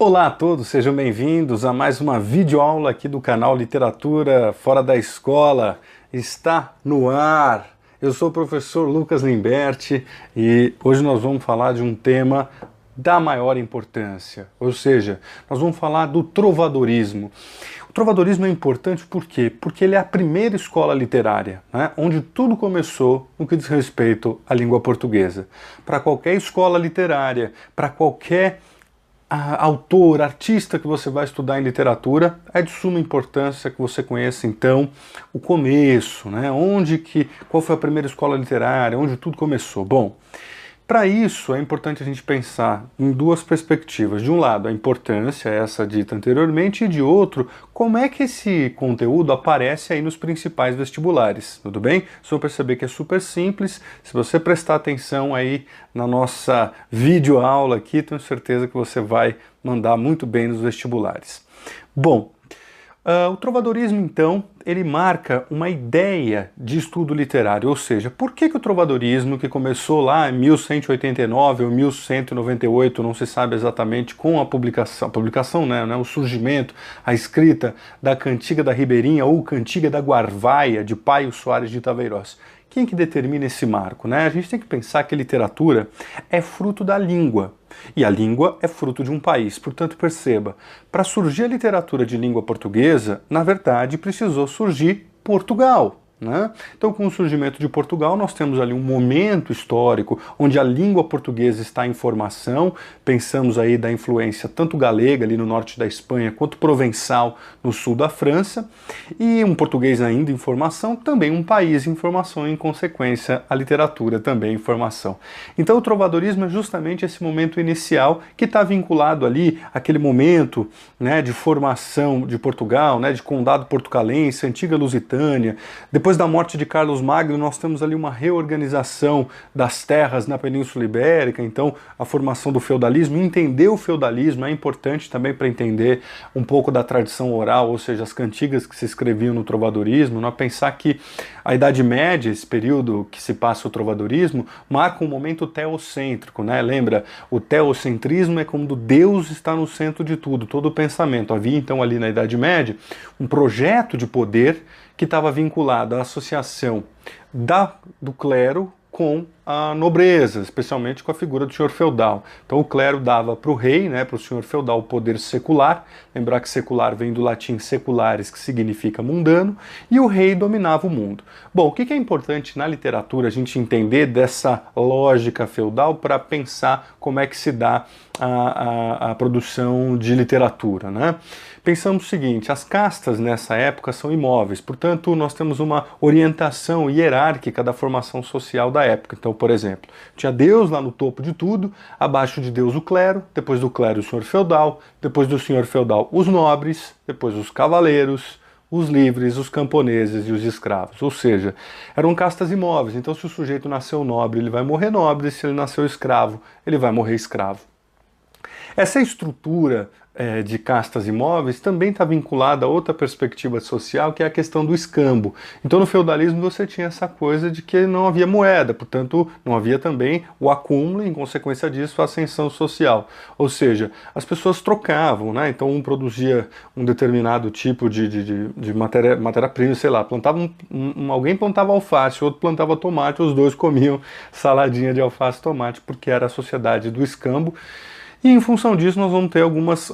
Olá a todos, sejam bem-vindos a mais uma videoaula aqui do canal Literatura Fora da Escola. Está no ar. Eu sou o professor Lucas Limberti e hoje nós vamos falar de um tema da maior importância, ou seja, nós vamos falar do trovadorismo. O trovadorismo é importante por quê? Porque ele é a primeira escola literária, né, onde tudo começou no que diz respeito à língua portuguesa. Para qualquer escola literária, para qualquer autor, artista que você vai estudar em literatura, é de suma importância que você conheça então o começo, né? Qual foi a primeira escola literária, onde tudo começou. Bom, para isso é importante a gente pensar em duas perspectivas. De um lado, a importância, essa dita anteriormente, e de outro, como é que esse conteúdo aparece aí nos principais vestibulares, tudo bem? Vocês vão perceber que é super simples. Se você prestar atenção aí na nossa videoaula aqui, tenho certeza que você vai mandar muito bem nos vestibulares. Bom, o trovadorismo, então, ele marca uma ideia de estudo literário, ou seja, por que o trovadorismo, que começou lá em 1189 ou 1198, não se sabe exatamente, com a publicação, né, o surgimento, a escrita da Cantiga da Ribeirinha ou Cantiga da Guarvaia, de Paio Soares de Taveiroz. Quem que determina esse marco, né? A gente tem que pensar que a literatura é fruto da língua, e a língua é fruto de um país. Portanto, perceba, para surgir a literatura de língua portuguesa, na verdade, precisou surgir Portugal, né? Então, com o surgimento de Portugal, nós temos ali um momento histórico onde a língua portuguesa está em formação. Pensamos aí da influência tanto galega ali no norte da Espanha, quanto provençal no sul da França, e um português ainda em formação, também um país em formação, e em consequência a literatura também em formação. Então o trovadorismo é justamente esse momento inicial que está vinculado ali àquele momento, né, de formação de Portugal, né, de condado portucalense, antiga Lusitânia. Depois da morte de Carlos Magno, nós temos ali uma reorganização das terras na Península Ibérica, então a formação do feudalismo. Entender o feudalismo é importante também para entender um pouco da tradição oral, ou seja, as cantigas que se escreviam no trovadorismo. Não é pensar que a Idade Média, esse período que se passa o trovadorismo, marca um momento teocêntrico, né? Lembra, o teocentrismo é quando Deus está no centro de tudo, todo o pensamento. Havia então ali na Idade Média um projeto de poder que estava vinculado à associação do clero com a nobreza, especialmente com a figura do senhor feudal. Então o clero dava para o rei, né, para o senhor feudal, o poder secular. Lembrar que secular vem do latim seculares, que significa mundano, e o rei dominava o mundo. Bom, o que é importante na literatura a gente entender dessa lógica feudal para pensar como é que se dá a produção de literatura, né? Pensamos o seguinte: as castas nessa época são imóveis, portanto nós temos uma orientação hierárquica da formação social da época. Então, por exemplo, tinha Deus lá no topo de tudo, abaixo de Deus o clero, depois do clero o senhor feudal, depois do senhor feudal os nobres, depois os cavaleiros, os livres, os camponeses e os escravos. Ou seja, eram castas imóveis. Então, se o sujeito nasceu nobre, ele vai morrer nobre; se ele nasceu escravo, ele vai morrer escravo. Essa estrutura de castas imóveis também está vinculada a outra perspectiva social, que é a questão do escambo. Então no feudalismo você tinha essa coisa de que não havia moeda, portanto não havia também o acúmulo e, em consequência disso, a ascensão social. Ou seja, as pessoas trocavam, né? Então um produzia um determinado tipo de matéria-prima, sei lá, alguém plantava alface, outro plantava tomate, os dois comiam saladinha de alface e tomate, porque era a sociedade do escambo. E em função disso nós vamos ter algumas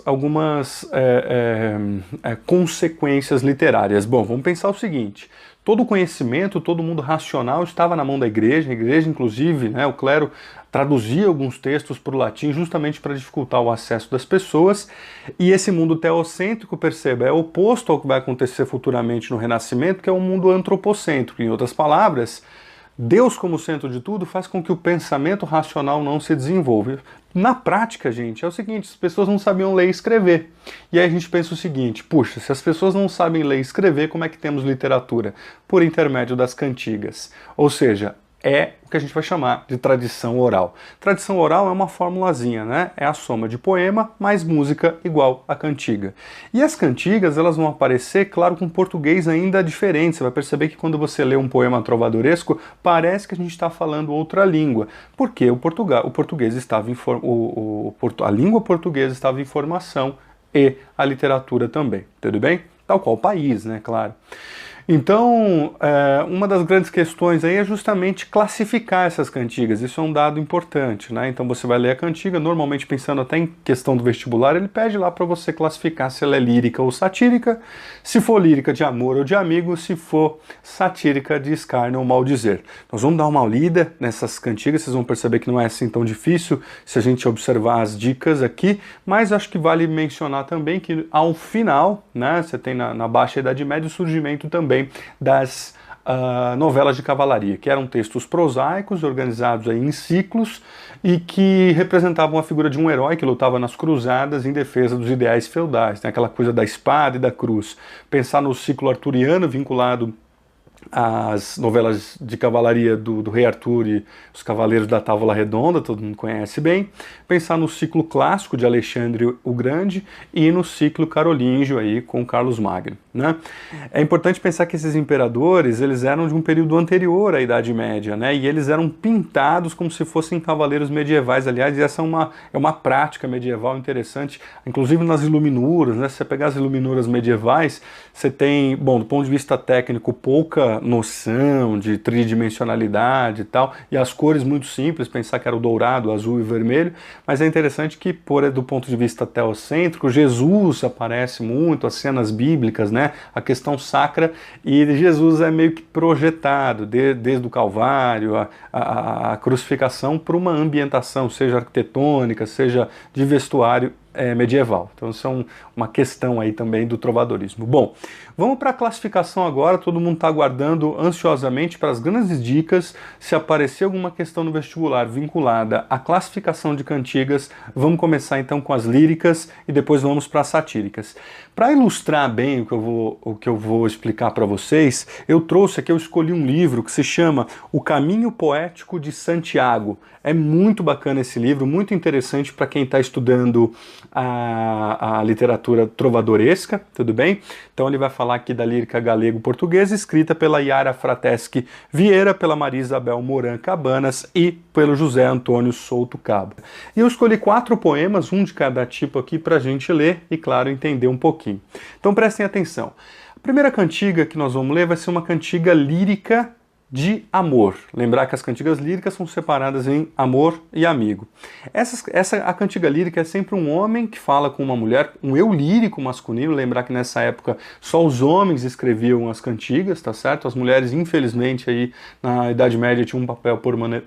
consequências literárias. Bom, vamos pensar o seguinte: todo o conhecimento, todo mundo racional estava na mão da igreja. A igreja, inclusive, né, o clero traduzia alguns textos para o latim justamente para dificultar o acesso das pessoas. E esse mundo teocêntrico, perceba, é oposto ao que vai acontecer futuramente no Renascimento, que é um mundo antropocêntrico. Em outras palavras, Deus como centro de tudo faz com que o pensamento racional não se desenvolva. Na prática, gente, é o seguinte: as pessoas não sabiam ler e escrever. E aí a gente pensa o seguinte: puxa, se as pessoas não sabem ler e escrever, como é que temos literatura? Por intermédio das cantigas. Ou seja, é o que a gente vai chamar de tradição oral. Tradição oral é uma formulazinha, né? É a soma de poema mais música igual a cantiga. E as cantigas, elas vão aparecer, claro, com português ainda diferente. Você vai perceber que quando você lê um poema trovadoresco, parece que a gente está falando outra língua. Porque o português estava a língua portuguesa estava em formação e a literatura também, tudo bem? Tal qual o país, né? Claro. Então, uma das grandes questões aí é justamente classificar essas cantigas. Isso é um dado importante, né? Então você vai ler a cantiga, normalmente pensando até em questão do vestibular, ele pede lá para você classificar se ela é lírica ou satírica, se for lírica de amor ou de amigo, se for satírica de escárnio ou maldizer. Nós vamos dar uma lida nessas cantigas, vocês vão perceber que não é assim tão difícil se a gente observar as dicas aqui, mas acho que vale mencionar também que ao final, né, você tem na Baixa Idade Média o surgimento também das novelas de cavalaria, que eram textos prosaicos organizados aí em ciclos e que representavam a figura de um herói que lutava nas cruzadas em defesa dos ideais feudais, né? Aquela coisa da espada e da cruz. Pensar no ciclo arturiano vinculado às novelas de cavalaria do Rei Arthur e os Cavaleiros da Távola Redonda, todo mundo conhece bem. Pensar no ciclo clássico de Alexandre o Grande e no ciclo carolíngio aí com Carlos Magno, né? É importante pensar que esses imperadores, eles eram de um período anterior à Idade Média, né? E eles eram pintados como se fossem cavaleiros medievais, aliás, e essa é uma prática medieval interessante, inclusive nas iluminuras, né? Se você pegar as iluminuras medievais, você tem, bom, do ponto de vista técnico, pouca noção de tridimensionalidade e tal, e as cores muito simples, pensar que era o dourado, azul e vermelho, mas é interessante que, do ponto de vista teocêntrico, Jesus aparece muito, as cenas bíblicas, né, a questão sacra, e Jesus é meio que projetado, desde o Calvário, a crucificação, para uma ambientação, seja arquitetônica, seja de vestuário medieval. Então isso é uma questão aí também do trovadorismo. Bom, vamos para a classificação agora, todo mundo está aguardando ansiosamente para as grandes dicas. Se aparecer alguma questão no vestibular vinculada à classificação de cantigas, vamos começar então com as líricas e depois vamos para as satíricas. Para ilustrar bem o que eu vou explicar para vocês, eu escolhi um livro que se chama O Caminho Poético de Santiago. É muito bacana esse livro, muito interessante para quem está estudando a literatura trovadoresca, tudo bem? Então ele vai falar aqui da lírica galego-portuguesa, escrita pela Yara Frateschi Vieira, pela Maria Isabel Moran Cabanas e pelo José Antônio Souto Cabo. E eu escolhi 4 poemas, um de cada tipo aqui, para a gente ler e, claro, entender um pouquinho. Então prestem atenção. A primeira cantiga que nós vamos ler vai ser uma cantiga lírica de amor. Lembrar que as cantigas líricas são separadas em amor e amigo. A cantiga lírica é sempre um homem que fala com uma mulher, um eu lírico masculino. Lembrar que nessa época só os homens escreviam as cantigas, tá certo? As mulheres, infelizmente, aí na Idade Média tinham um papel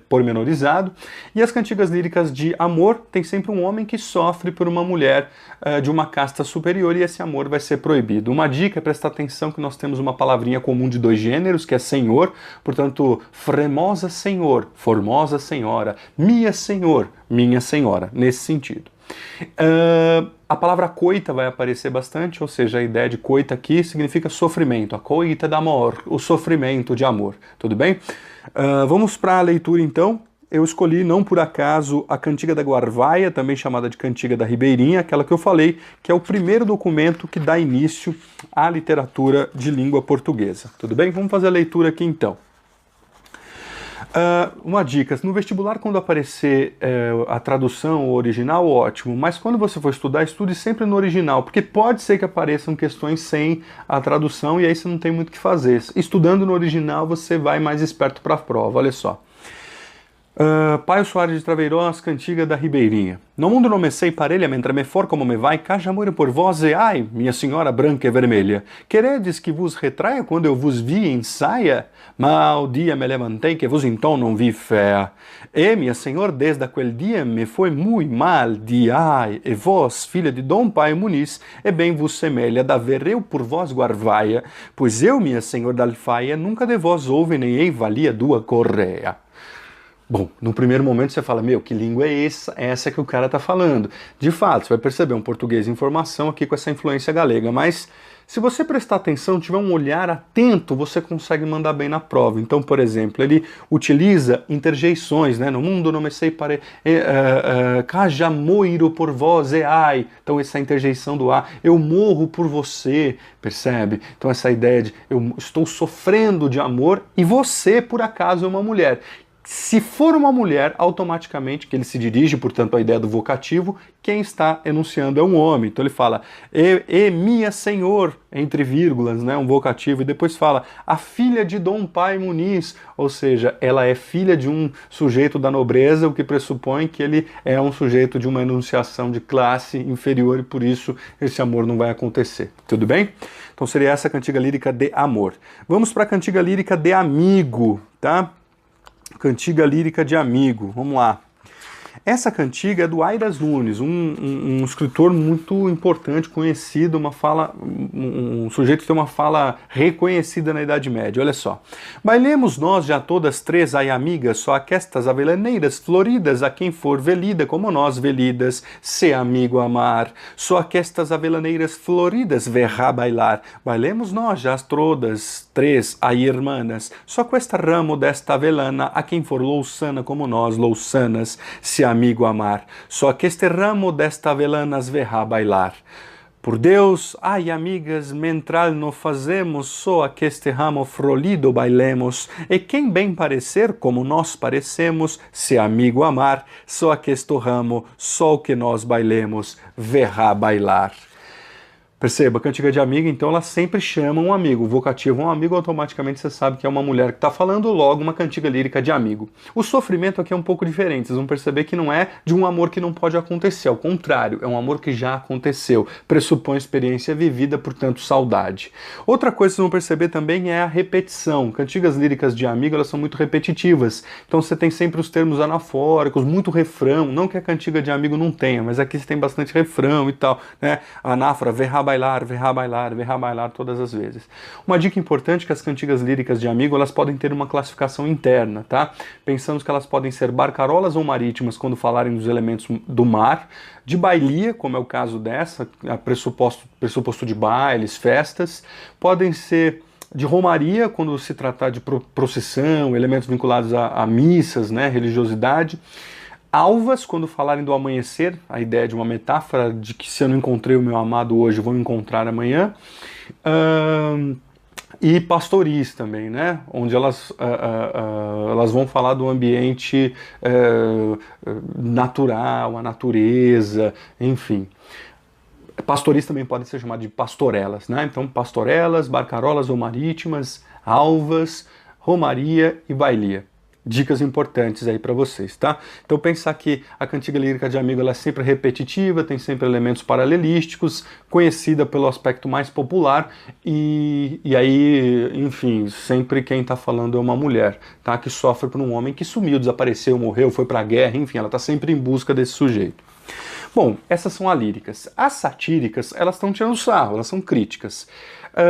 pormenorizado. E as cantigas líricas de amor tem sempre um homem que sofre por uma mulher de uma casta superior e esse amor vai ser proibido. Uma dica é prestar atenção que nós temos uma palavrinha comum de 2 gêneros, que é senhor. Portanto, fremosa senhor, formosa senhora, minha senhora, nesse sentido. A palavra coita vai aparecer bastante, ou seja, a ideia de coita aqui significa sofrimento, a coita d'amor, o sofrimento de amor, tudo bem? Vamos para a leitura então. Eu escolhi, não por acaso, a Cantiga da Guarvaia, também chamada de Cantiga da Ribeirinha, aquela que eu falei, que é o primeiro documento que dá início à literatura de língua portuguesa, tudo bem? Vamos fazer a leitura aqui então. Uma dica, no vestibular quando aparecer a tradução original, ótimo, mas quando você for estudar, estude sempre no original, porque pode ser que apareçam questões sem a tradução e aí você não tem muito o que fazer. Estudando no original você vai mais esperto para a prova, olha só. Paio Soares de Traveirós, Cantiga da Ribeirinha. No mundo não me sei parelha, mentre me for como me vai, cá já morro por vós e ai, minha senhora branca e vermelha. Queredes que vos retraia quando eu vos vi em saia? Mal dia me levantei que vos então não vi fé. E, minha senhora, desde aquele dia me foi muito mal de ai, e vós, filha de Dom Paio Muniz, e bem vos semelha da ver eu por vós guarvaia, pois eu, minha senhora da alfaia, nunca de vós houve nem ei valia dua correia. Bom, no primeiro momento você fala, meu, que língua é essa que o cara está falando? De fato, você vai perceber um português em formação aqui com essa influência galega, mas Se você prestar atenção, tiver um olhar atento, você consegue mandar bem na prova. Então, por exemplo, ele utiliza interjeições, né? No mundo não me sei pare... Caja moiro por vós e ai. Então, essa interjeição do a. Eu morro por você, percebe? Então, essa ideia de eu estou sofrendo de amor e você, por acaso, é uma mulher. Se for uma mulher, automaticamente, que ele se dirige, portanto, à ideia do vocativo, quem está enunciando é um homem. Então ele fala, e minha senhor, entre vírgulas, né, um vocativo, e depois fala, a filha de Dom Pai Muniz, ou seja, ela é filha de um sujeito da nobreza, o que pressupõe que ele é um sujeito de uma enunciação de classe inferior, e por isso esse amor não vai acontecer. Tudo bem? Então seria essa a cantiga lírica de amor. Vamos para a cantiga lírica de amigo, tá? Cantiga lírica de amigo, vamos lá. Essa cantiga é do Aires Nunes, um escritor muito importante, conhecido, um sujeito que tem uma fala reconhecida na Idade Média. Olha só. Bailemos nós já todas três, ai amigas, só aquestas avelaneiras floridas, a quem for velida como nós velidas, se amigo amar. Só aquestas avelaneiras floridas verrá bailar. Bailemos nós já todas três, ai irmãs, só com esta ramo desta avelana, a quem for louçana como nós, louçanas, se amigo amar, só que este ramo desta avelanas verrá bailar. Por Deus, ai amigas, mentral no fazemos, só que este ramo frolido bailemos, e quem bem parecer como nós parecemos, se amigo amar, só que este ramo, só o que nós bailemos, verrá bailar. Perceba, a cantiga de amiga, então, ela sempre chama um amigo. O vocativo é um amigo, automaticamente você sabe que é uma mulher que está falando, logo uma cantiga lírica de amigo. O sofrimento aqui é um pouco diferente, vocês vão perceber que não é de um amor que não pode acontecer, ao contrário, é um amor que já aconteceu, pressupõe experiência vivida, portanto, saudade. Outra coisa que vocês vão perceber também é a repetição. Cantigas líricas de amigo, elas são muito repetitivas, então você tem sempre os termos anafóricos, muito refrão, não que a cantiga de amigo não tenha, mas aqui você tem bastante refrão e tal, né? A anáfora, verrá bailar, verrá bailar, verrá bailar todas as vezes. Uma dica importante é que as cantigas líricas de amigo, elas podem ter uma classificação interna, tá? Pensamos que elas podem ser barcarolas ou marítimas quando falarem dos elementos do mar, de bailia, como é o caso dessa, pressuposto de bailes, festas, podem ser de romaria, quando se tratar de procissão, elementos vinculados a missas, né, religiosidade. Alvas, quando falarem do amanhecer, a ideia de uma metáfora de que se eu não encontrei o meu amado hoje, vou encontrar amanhã. E pastoris também, né? Onde elas vão falar do ambiente natural, a natureza, enfim. Pastoris também podem ser chamados de pastorelas, né? Então, pastorelas, barcarolas ou marítimas, alvas, romaria e bailia. Dicas importantes aí para vocês, tá? Então pensar que a cantiga lírica de amigo ela é sempre repetitiva, tem sempre elementos paralelísticos, conhecida pelo aspecto mais popular e aí, enfim, sempre quem está falando é uma mulher, tá? Que sofre por um homem que sumiu, desapareceu, morreu, foi para a guerra, enfim, ela está sempre em busca desse sujeito. Bom, essas são alíricas. As satíricas, elas estão tirando sarro, elas são críticas.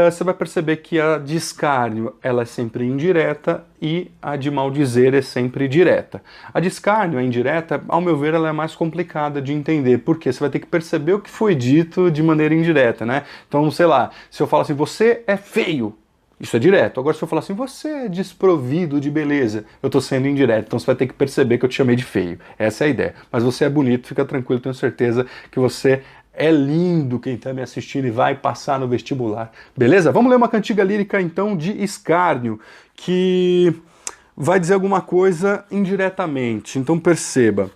Você vai perceber que a de escárnio ela é sempre indireta e a de maldizer é sempre direta. A de escárnio, a indireta, ao meu ver, ela é mais complicada de entender, porque você vai ter que perceber o que foi dito de maneira indireta, né? Então, sei lá, se eu falo assim, você é feio, isso é direto. Agora, se eu falar assim, você é desprovido de beleza, eu estou sendo indireto. Então você vai ter que perceber que eu te chamei de feio. Essa é a ideia. Mas você é bonito, fica tranquilo, tenho certeza que você é lindo, quem está me assistindo e vai passar no vestibular. Beleza? Vamos ler uma cantiga lírica, então, de escárnio, que vai dizer alguma coisa indiretamente. Então perceba.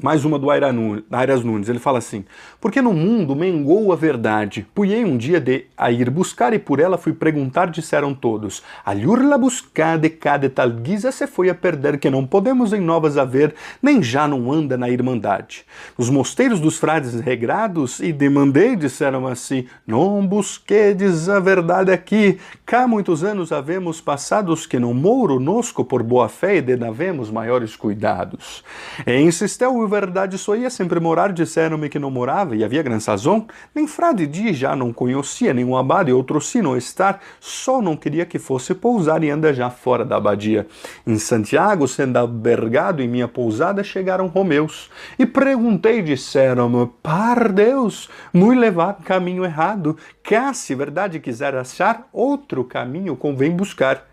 Mais uma do Aires Nunes, ele fala assim: porque no mundo mengou a verdade, puiei um dia de a ir buscar e por ela fui perguntar, disseram todos, a lhurla buscar de cada tal guisa se foi a perder que não podemos em novas haver, nem já não anda na irmandade. Nos mosteiros dos frades regrados e demandei, disseram assim, não busquedes a verdade aqui, cá muitos anos havemos passados que não mouro nosco por boa fé e denavemos maiores cuidados. E insisteu verdade só ia sempre morar, disseram-me que não morava, e havia grande razão. Nem frade Di já não conhecia, nem um abade outro sino estar, só não queria que fosse pousar e anda já fora da abadia. Em Santiago, sendo albergado em minha pousada, chegaram romeus. E perguntei, disseram-me, par Deus, muito levar caminho errado, cá se verdade quiser achar, outro caminho convém buscar.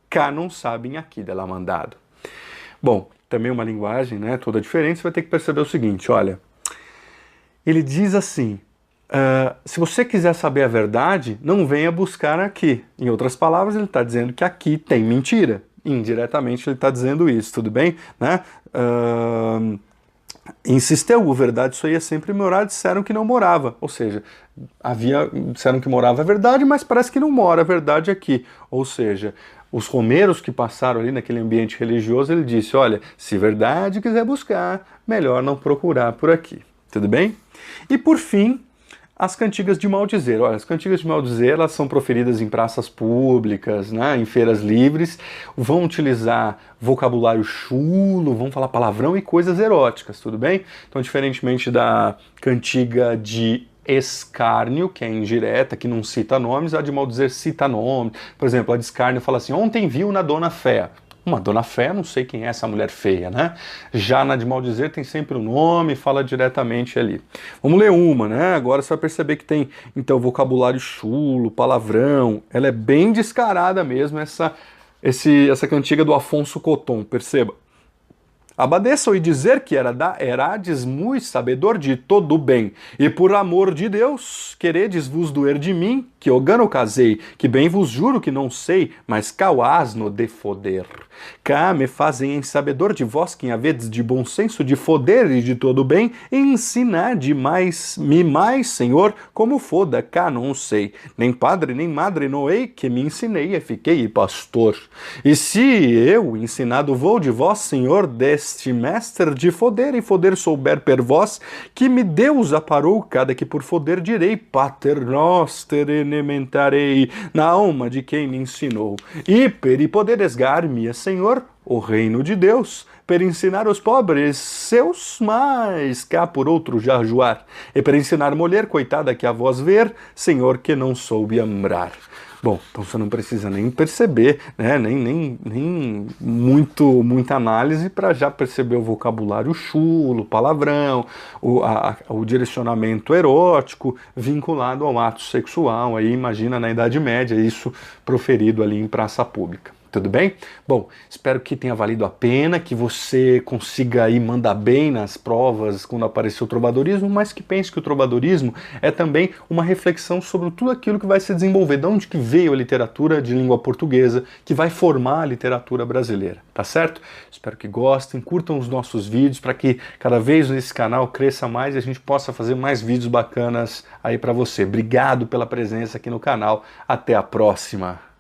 Cá não sabem aqui dela mandado. Bom, também uma linguagem, né, toda diferente, você vai ter que perceber o seguinte, olha, ele diz assim, se você quiser saber a verdade, não venha buscar aqui. Em outras palavras, ele está dizendo que aqui tem mentira. Indiretamente ele está dizendo isso, tudo bem? Né? Insisteu, a verdade só ia sempre morar, disseram que não morava, ou seja, disseram que morava a verdade, mas parece que não mora a verdade aqui, ou seja, os romeiros que passaram ali naquele ambiente religioso, ele disse, olha, se verdade quiser buscar, melhor não procurar por aqui, tudo bem? E por fim, as cantigas de maldizer. Olha, as cantigas de maldizer, elas são proferidas em praças públicas, né, em feiras livres, vão utilizar vocabulário chulo, vão falar palavrão e coisas eróticas, tudo bem? Então, diferentemente da cantiga de escárnio, que é indireta, que não cita nomes, a de maldizer cita nomes. Por exemplo, a de escárnio fala assim, ontem viu na dona Fé. Uma dona Fé, não sei quem é essa mulher feia, né? Já na de maldizer tem sempre o nome, fala diretamente ali. Vamos ler uma, né? Agora você vai perceber que tem, então, vocabulário chulo, palavrão. Ela é bem descarada mesmo, essa cantiga do Afonso Coton, perceba. Abadeça ouí dizer que erades muito sabedor de todo bem, e por amor de Deus, queredes vos doer de mim, que eu gano casei, que bem vos juro que não sei, mas cao asno de foder. Cá me fazem em sabedor de vós, quem havedes de bom senso, de foder e de todo bem, e ensinar me mais, Senhor, como foda, cá não sei. Nem padre, nem madre noei, que me ensinei e fiquei pastor. E se eu, ensinado vou de vós, Senhor, deste mestre de foder, e foder souber per vós, que me Deus aparou, cada que por foder direi, pater noster elementarei, na alma de quem me ensinou. E per poder esgar-me, Senhor, o reino de Deus, per ensinar os pobres seus mais, cá por outro jajuar, e per ensinar mulher, coitada que a vós ver, Senhor, que não soube amar. Bom, então você não precisa nem perceber, né, nem muita análise para já perceber o vocabulário chulo, palavrão, o direcionamento erótico vinculado ao ato sexual. Aí imagina na Idade Média isso proferido ali em praça pública. Tudo bem? Bom, espero que tenha valido a pena, que você consiga aí mandar bem nas provas quando aparecer o trovadorismo, mas que pense que o trovadorismo é também uma reflexão sobre tudo aquilo que vai se desenvolver, de onde que veio a literatura de língua portuguesa, que vai formar a literatura brasileira, tá certo? Espero que gostem, curtam os nossos vídeos para que cada vez esse canal cresça mais e a gente possa fazer mais vídeos bacanas aí para você. Obrigado pela presença aqui no canal, até a próxima!